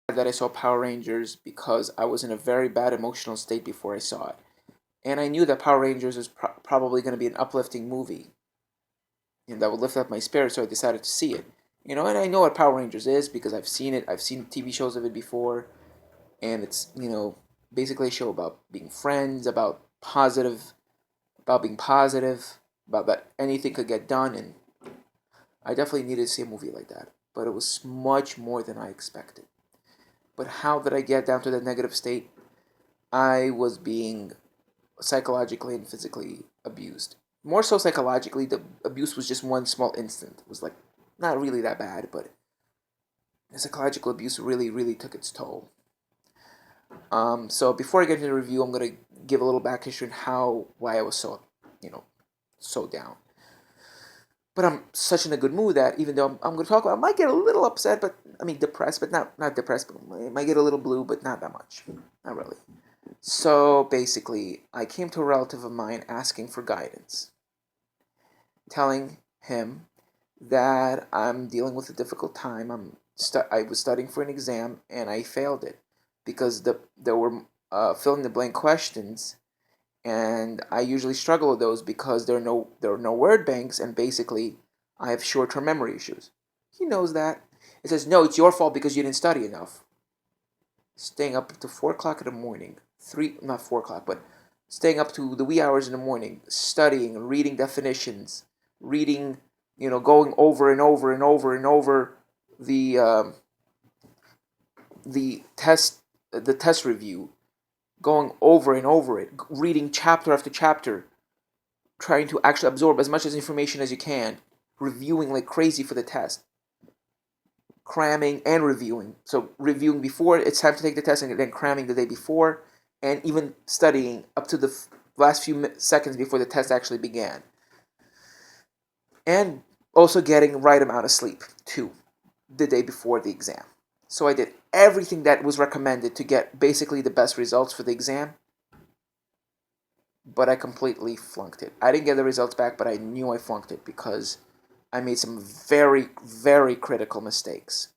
that I saw Power Rangers because I was in a very bad emotional state before I saw it. And I knew that Power Rangers was probably going to be an uplifting movie that would lift up my spirit, so I decided to see it. And I know what Power Rangers is because I've seen it. I've seen TV shows of it before, and it's basically a show about being friends, about being positive, about that anything could get done, and I definitely needed to see a movie like that. But it was much more than I expected. But how did I get down to that negative state? I was being psychologically and physically abused. More so psychologically, the abuse was just one small instant. It was like not really that bad, but the psychological abuse really, really took its toll. So before I get into the review, I'm gonna give a little back history on why I was you know, so down. But I'm such in a good mood that even though I'm going to talk about, I might get a little upset, but I mean depressed, but not depressed. But I might get a little blue, but not that much, not really. So basically, I came to a relative of mine asking for guidance, telling him that I'm dealing with a difficult time. I was studying for an exam and I failed it because there were fill in the blank questions, and I usually struggle with those because there are no word banks, and basically I have short-term memory issues. He knows that. He says, "No, it's your fault because you didn't study enough." Staying up to 4 o'clock in the morning, not 4 o'clock, but staying up to the wee hours in the morning, studying, reading definitions, reading, going over and over and over and over the the test the test review, going over and over it, reading chapter after chapter, trying to actually absorb as much as information as you can, reviewing like crazy for the test, cramming and reviewing. So reviewing before it's time to take the test, and then cramming the day before, and even studying up to the last few seconds before the test actually began. And also getting the right amount of sleep too, the day before the exam. So I did everything that was recommended to get basically the best results for the exam, but I completely flunked it. I didn't get the results back, but I knew I flunked it because I made some very, very critical mistakes.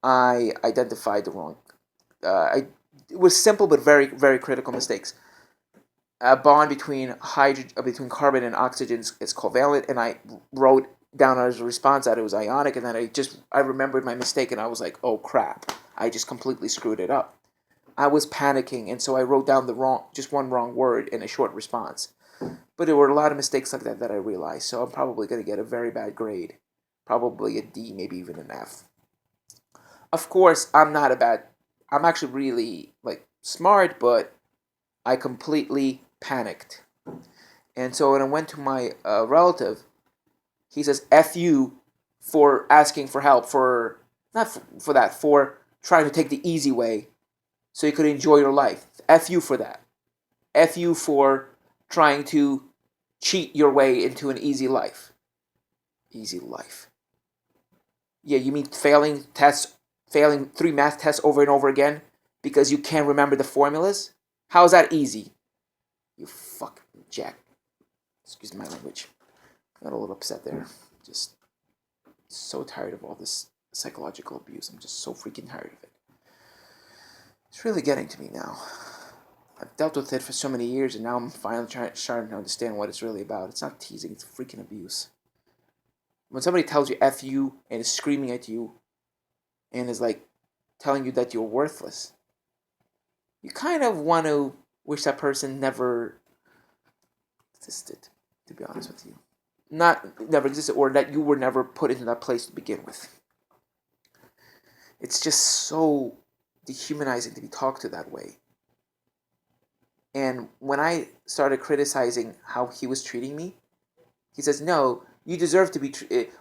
I identified the wrong. It was simple but very, very critical mistakes. A bond between between carbon and oxygen is covalent, and I wrote down as a response that it was ionic, and then I remembered my mistake, and I was like, oh crap, I just completely screwed it up. I was panicking, and so I wrote down just one wrong word in a short response. But there were a lot of mistakes like that I realized, so I'm probably going to get a very bad grade. Probably a D, maybe even an F. Of course, I'm actually really, like, smart, but I completely panicked. And so when I went to my relative, he says, F you for asking for help, not for that, for trying to take the easy way so you could enjoy your life. F you for that. F you for trying to cheat your way into an easy life. Easy life. Yeah, you mean failing three math tests over and over again because you can't remember the formulas? How is that easy? You fucking jack. Excuse my language. Got a little upset there. Just so tired of all this psychological abuse. I'm just so freaking tired of it. It's really getting to me now. I've dealt with it for so many years, and now I'm finally starting to understand what it's really about. It's not teasing, it's freaking abuse. When somebody tells you F you and is screaming at you and is like telling you that you're worthless, you kind of want to wish that person never existed, to be honest with you. Not never existed, or that you were never put into that place to begin with. It's just so dehumanizing to be talked to that way. And when I started criticizing how he was treating me, he says, "No, you deserve to be.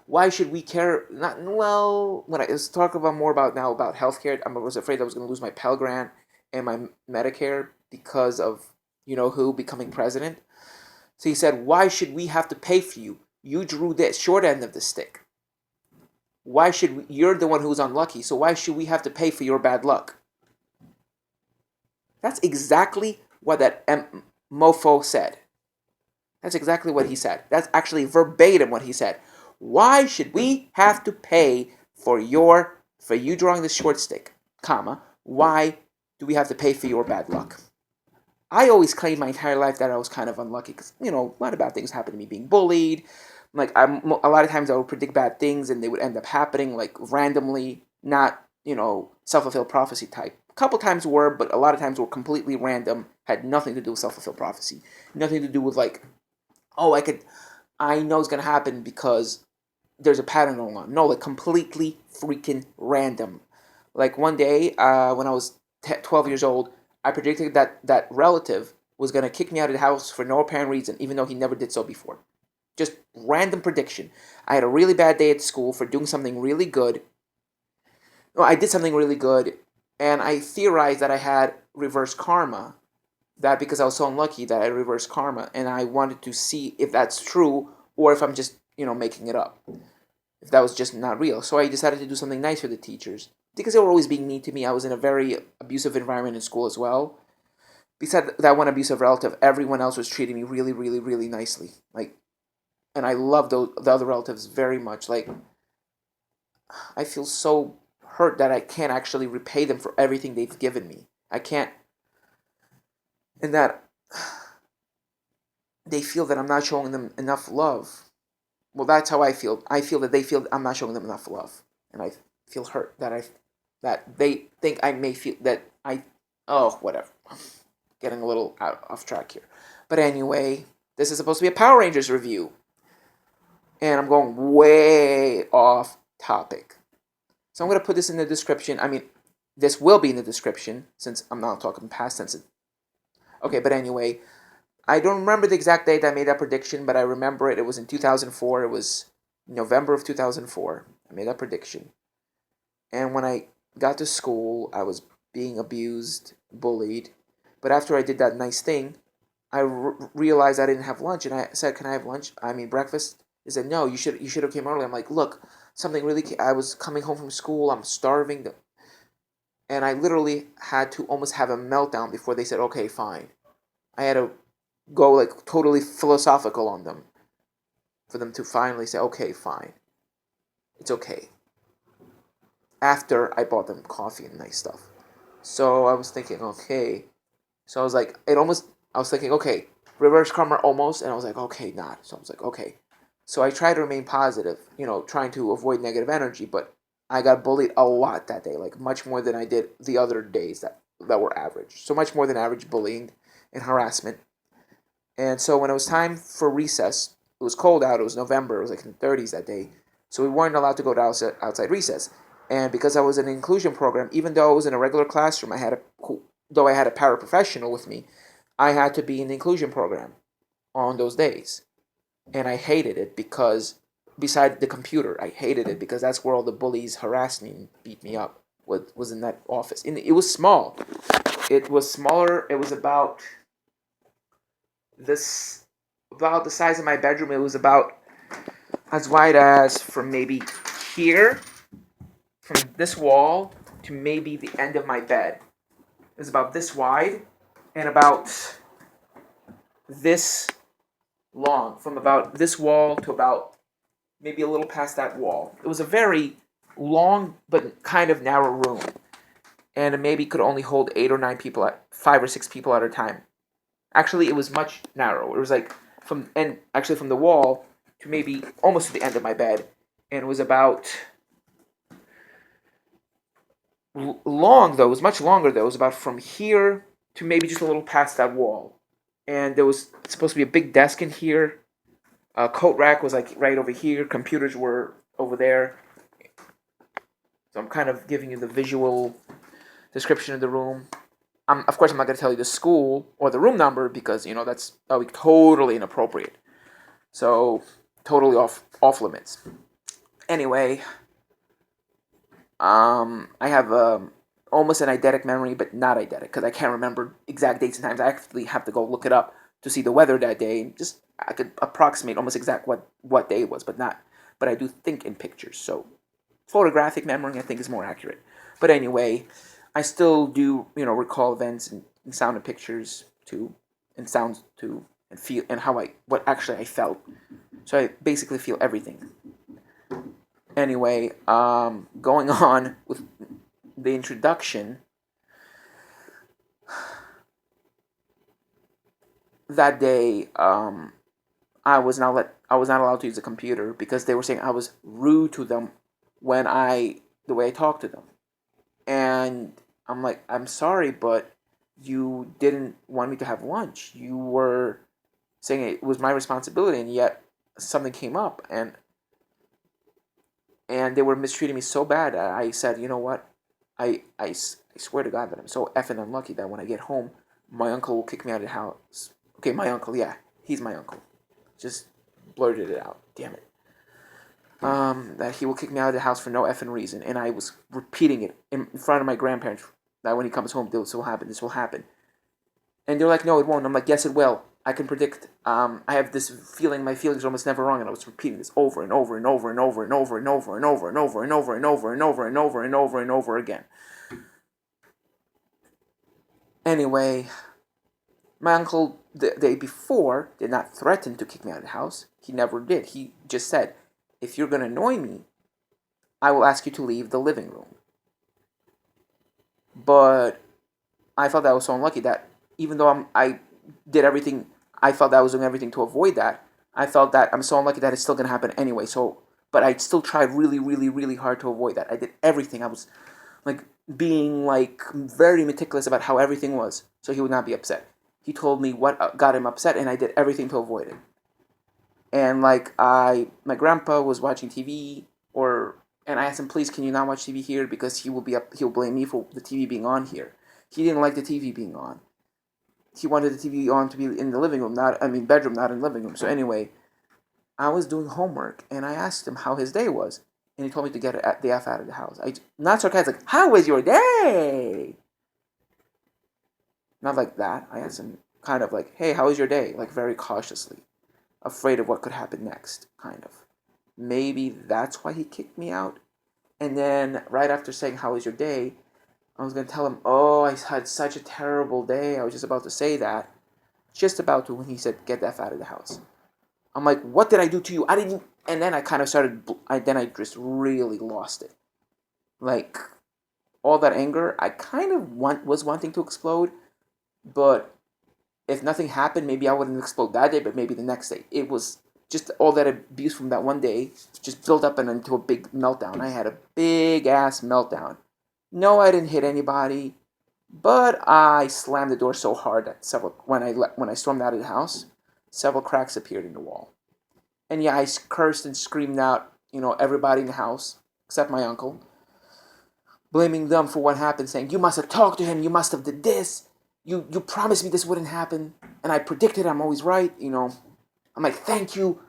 Why should we care?" Not well. When I was talking about more about now about healthcare, I was afraid I was going to lose my Pell Grant and my Medicare because of who becoming president. So he said, "Why should we have to pay for you? You drew the short end of the stick. Why should you're the one who's unlucky? So why should we have to pay for your bad luck?" That's exactly what that mofo said. That's exactly what he said. That's actually verbatim what he said. Why should we have to pay for you drawing the short stick? comma, why do we have to pay for your bad luck? I always claimed my entire life that I was kind of unlucky because, a lot of bad things happened to me, being bullied. Like, a lot of times I would predict bad things and they would end up happening, like, randomly, not, self-fulfilled prophecy type. A couple times were, but a lot of times were completely random, had nothing to do with self-fulfilled prophecy. Nothing to do with, like, oh, I know it's going to happen because there's a pattern going on. No, like, completely freaking random. Like, one day, when I was 12 years old, I predicted that relative was going to kick me out of the house for no apparent reason, even though he never did so before. Just random prediction. I had a really bad day at school for doing something really good. No, I did something really good, and I theorized that I had reverse karma. That because I was so unlucky that I reversed karma, and I wanted to see if that's true or if I'm just, making it up. If that was just not real. So I decided to do something nice for the teachers. Because they were always being mean to me. I was in a very abusive environment in school as well. Besides that one abusive relative, everyone else was treating me really, really, really nicely. Like, and I love the other relatives very much. Like, I feel so hurt that I can't actually repay them for everything they've given me. I can't, and that they feel that I'm not showing them enough love. Well, that's how I feel. I feel that they feel that I'm not showing them enough love, and I feel hurt that they think I may feel that I. Oh, whatever. Getting a little off track here, but anyway, this is supposed to be a Power Rangers review, and I'm going way off topic. So I'm going to put this in the description. I mean, this will be in the description since I'm not talking past tense. Okay, but anyway, I don't remember the exact date I made that prediction, but I remember it. It was in 2004. It was November of 2004. I made that prediction. And when I got to school, I was being abused, bullied. But after I did that nice thing, I realized I didn't have lunch, and I said, "Can I have lunch? I mean breakfast?" They said, "No, you should have came early." I'm like, "Look, something really. I was coming home from school. I'm starving." And I literally had to almost have a meltdown before they said, "Okay, fine." I had to go like totally philosophical on them for them to finally say, "Okay, fine, it's okay." After I bought them coffee and nice stuff, so I was thinking, okay. So I was like, I was thinking, okay, reverse karma almost, and I was like, okay, not. So I was like, okay. So I tried to remain positive, trying to avoid negative energy, but I got bullied a lot that day, like much more than I did the other days that were average. So much more than average bullying and harassment. And so when it was time for recess, it was cold out, it was November, it was like in the 30s that day, so we weren't allowed to go to outside recess. And because I was in an inclusion program, even though I was in a regular classroom, though I had a paraprofessional with me, I had to be in the inclusion program on those days. And I hated it because, beside the computer, I hated it because that's where all the bullies harassed me and beat me up, was in that office. And it was small. It was smaller. It was this about the size of my bedroom. It was about as wide as from maybe here, from this wall to maybe the end of my bed. It was about this wide and about this long, from about this wall to about maybe a little past that wall. It was a very long but kind of narrow room, and it maybe could only hold 5 or 6 people at a time. Actually, it was much narrower. It was like from the wall to maybe almost to the end of my bed, and it was about long though. It was much longer though. It was about from here to maybe just a little past that wall, and there was supposed to be a big desk in here. A coat rack was like right over here. Computers were over there. So I'm kind of giving you the visual description of the room. Of course, I'm not going to tell you the school or the room number because that would be totally inappropriate. So totally off limits. Anyway, I have almost an eidetic memory, but not eidetic because I can't remember exact dates and times. I actually have to go look it up to see the weather that day. And I could approximate almost exact what day it was, but not. But I do think in pictures. So photographic memory, I think, is more accurate. But anyway, I still do, recall events and sound and pictures too, and sounds too, and feel, and what actually I felt. So I basically feel everything. Anyway, going on with the introduction, that day, I was not allowed to use the computer because they were saying I was rude to them the way I talked to them. And I'm like, I'm sorry, but you didn't want me to have lunch. You were saying it was my responsibility, and yet something came up, and they were mistreating me so bad. I said, you know what? I swear to God that I'm so effing unlucky that when I get home, my uncle will kick me out of the house. Okay, my uncle, yeah, he's my uncle. Just blurted it out. Damn it. That he will kick me out of the house for no effing reason, and I was repeating it in front of my grandparents. That when he comes home, this will happen. This will happen. And they're like, no, it won't. I'm like, yes, it will. I can predict. I have this feeling. My feelings are almost never wrong, and I was repeating this over and over and over and over and over and over and over and over and over and over and over and over and over and over again. Anyway, my uncle the day before did not threaten to kick me out of the house. He never did. He just said, if you're going to annoy me, I will ask you to leave the living room. But I felt that I was so unlucky that even though I did everything, I felt that I was doing everything to avoid that. I felt that I'm so unlucky that it's still going to happen anyway. So, but I still tried really, really, really hard to avoid that. I did everything. I was like being like very meticulous about how everything was, so he would not be upset. He told me what got him upset, and I did everything to avoid it. And like my grandpa was watching TV, and I asked him, please, can you not watch TV here because he'll blame me for the TV being on here. He didn't like the TV being on. He wanted the TV on to be in the living room, bedroom, not in the living room. So anyway, I was doing homework, and I asked him how his day was, and he told me to get the F out of the house. Not sarcastic, how was your day? Not like that. I asked him kind of like, hey, how was your day? Like very cautiously, afraid of what could happen next, kind of. Maybe that's why he kicked me out. And then right after saying, how was your day? I was going to tell him, oh, I had such a terrible day. I was just about to say that. Just about to when he said, get the F out of the house. I'm like, what did I do to you? I didn't. And then I kind of I just really lost it. Like, all that anger, I kind of was wanting to explode. But if nothing happened, maybe I wouldn't explode that day, but maybe the next day. It was just all that abuse from that one day just built up into a big meltdown. I had a big ass meltdown. No, I didn't hit anybody, but I slammed the door so hard that when I stormed out of the house, several cracks appeared in the wall. And yeah, I cursed and screamed out, everybody in the house except my uncle, blaming them for what happened, saying, you must have talked to him, you must have did this. You promised me this wouldn't happen, and I predicted I'm always right, I'm like, thank you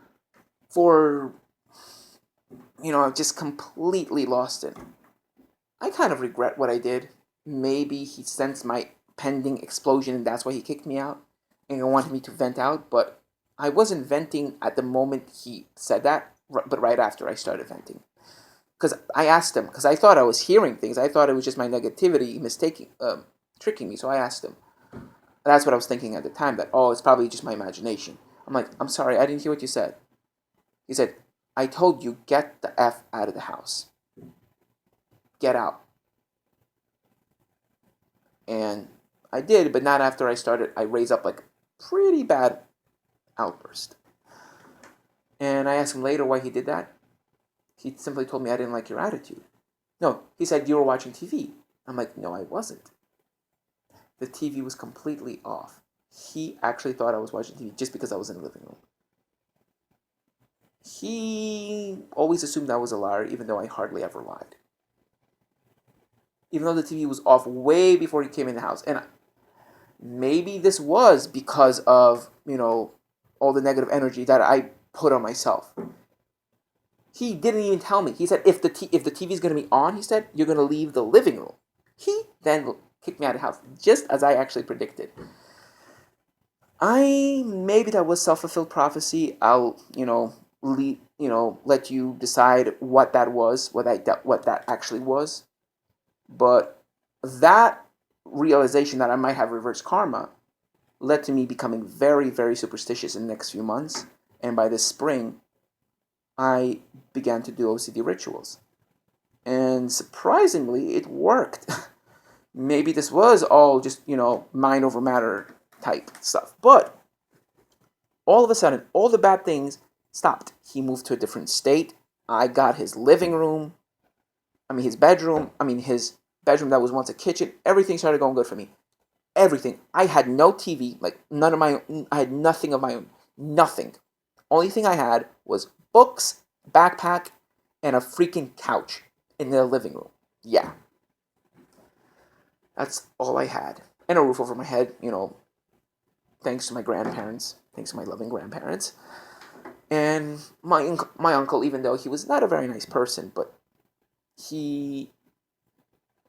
for, I've just completely lost it. I kind of regret what I did. Maybe he sensed my pending explosion and that's why he kicked me out and he wanted me to vent out, but I wasn't venting at the moment he said that, but right after I started venting. Because I asked him, because I thought I was hearing things. I thought it was just my negativity tricking me, so I asked him. That's what I was thinking at the time, that, oh, it's probably just my imagination. I'm like, I'm sorry, I didn't hear what you said. He said, I told you, get the F out of the house. Get out. And I did, but not after I raised up like pretty bad outburst. And I asked him later why he did that. He simply told me I didn't like your attitude. No, he said you were watching TV. I'm like, no, I wasn't. The TV was completely off. He actually thought I was watching TV just because I was in the living room. He always assumed I was a liar, even though I hardly ever lied. Even though the TV was off way before he came in the house. And maybe this was because of, all the negative energy that I put on myself. He didn't even tell me. He said, if the TV is going to be on, he said, you're going to leave the living room. He then kicked me out of the house, just as I actually predicted. Maybe that was self-fulfilled prophecy. I'll, let you decide what that was, what that actually was. But that realization that I might have reverse karma led to me becoming very, very superstitious in the next few months. And by this spring, I began to do OCD rituals. And surprisingly, it worked. Maybe this was all just, mind over matter type stuff. But all of a sudden, all the bad things stopped. He moved to a different state. I got his living room. His bedroom. His bedroom that was once a kitchen. Everything started going good for me. Everything. I had no TV, like none of my own. I had nothing of my own. Nothing. Only thing I had was books, backpack, and a freaking couch in the living room. Yeah. That's all I had. And a roof over my head, thanks to my grandparents, thanks to my loving grandparents. And my uncle, even though he was not a very nice person, but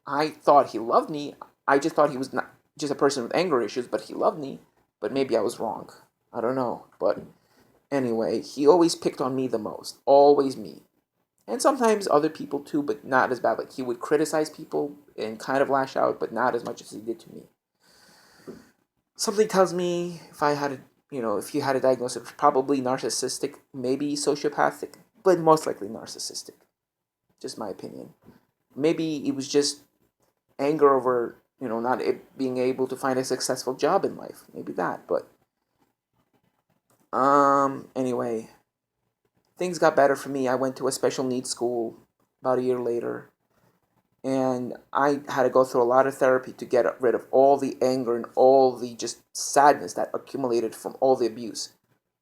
I thought he loved me. I just thought he was not just a person with anger issues, but he loved me. But maybe I was wrong. I don't know. But anyway, he always picked on me the most. Always me. And sometimes other people too, but not as bad. Like, he would criticize people and kind of lash out, but not as much as he did to me. Something tells me if he had a diagnosis, probably narcissistic, maybe sociopathic, but most likely narcissistic. Just my opinion. Maybe it was just anger over, not being able to find a successful job in life. Maybe that, but anyway, things got better for me. I went to a special needs school about a year later, and I had to go through a lot of therapy to get rid of all the anger and all the just sadness that accumulated from all the abuse.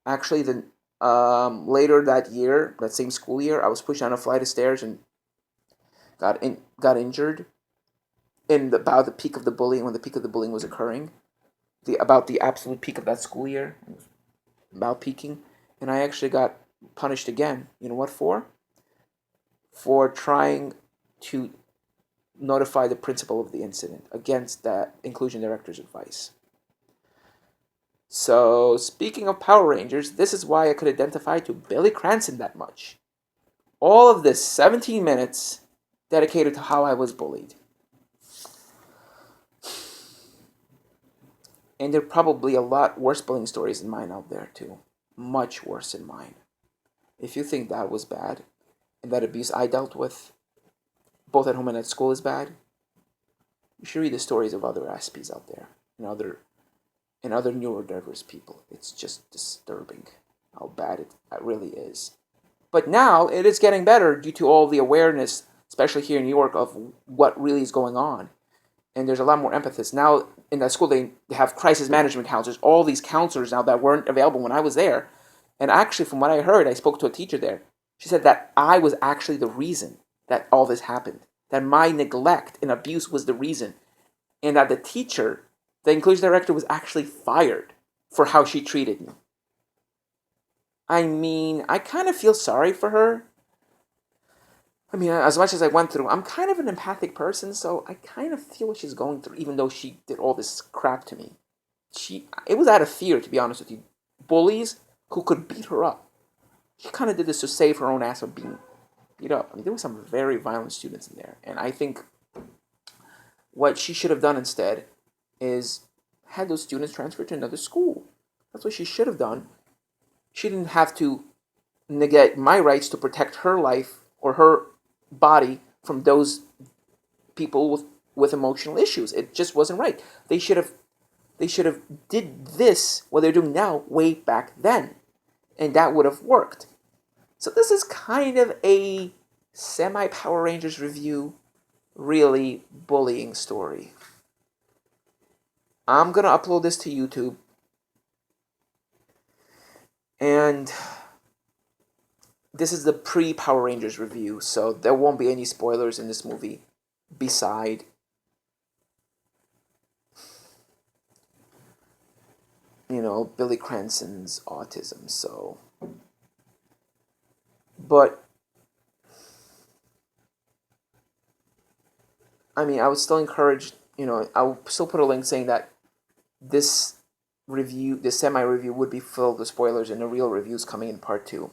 Actually, later that year, that same school year, I was pushed down a flight of stairs and got injured about the peak of the bullying, when the peak of the bullying was occurring, about the absolute peak of that school year, about peaking, and I actually got punished again. You know what for? For trying to notify the principal of the incident against that inclusion director's advice. So, speaking of Power Rangers, this is why I could identify to Billy Cranston that much. All of this 17 minutes dedicated to how I was bullied. And there are probably a lot worse bullying stories than mine out there too. Much worse than mine. If you think that was bad, and that abuse I dealt with, both at home and at school, is bad, you should read the stories of other SPs out there, and other neurodiverse people. It's just disturbing how bad it really is. But now it is getting better due to all the awareness, especially here in New York, of what really is going on. And there's a lot more emphasis. Now, in that school, they have crisis management counselors, all these counselors now that weren't available when I was there. And actually, from what I heard, I spoke to a teacher there. She said that I was actually the reason that all this happened. That my neglect and abuse was the reason. And that the inclusion director, was actually fired for how she treated me. I kind of feel sorry for her. As much as I went through, I'm kind of an empathic person, so I kind of feel what she's going through, even though she did all this crap to me. It was out of fear, to be honest with you. Bullies who could beat her up. She kind of did this to save her own ass from being beat up. There were some very violent students in there, and I think what she should have done instead is had those students transferred to another school. That's what she should have done. She didn't have to negate my rights to protect her life or her body from those people with emotional issues. It just wasn't right. They should have did this, what they're doing now, way back then. And that would have worked. So this is kind of a semi-Power Rangers review, really bullying story. I'm going to upload this to YouTube. And this is the pre-Power Rangers review, so there won't be any spoilers in this movie beside Billy Cranston's autism. So, but I would still encourage, I will still put a link saying that this semi-review would be filled with spoilers, and the real reviews coming in part 2.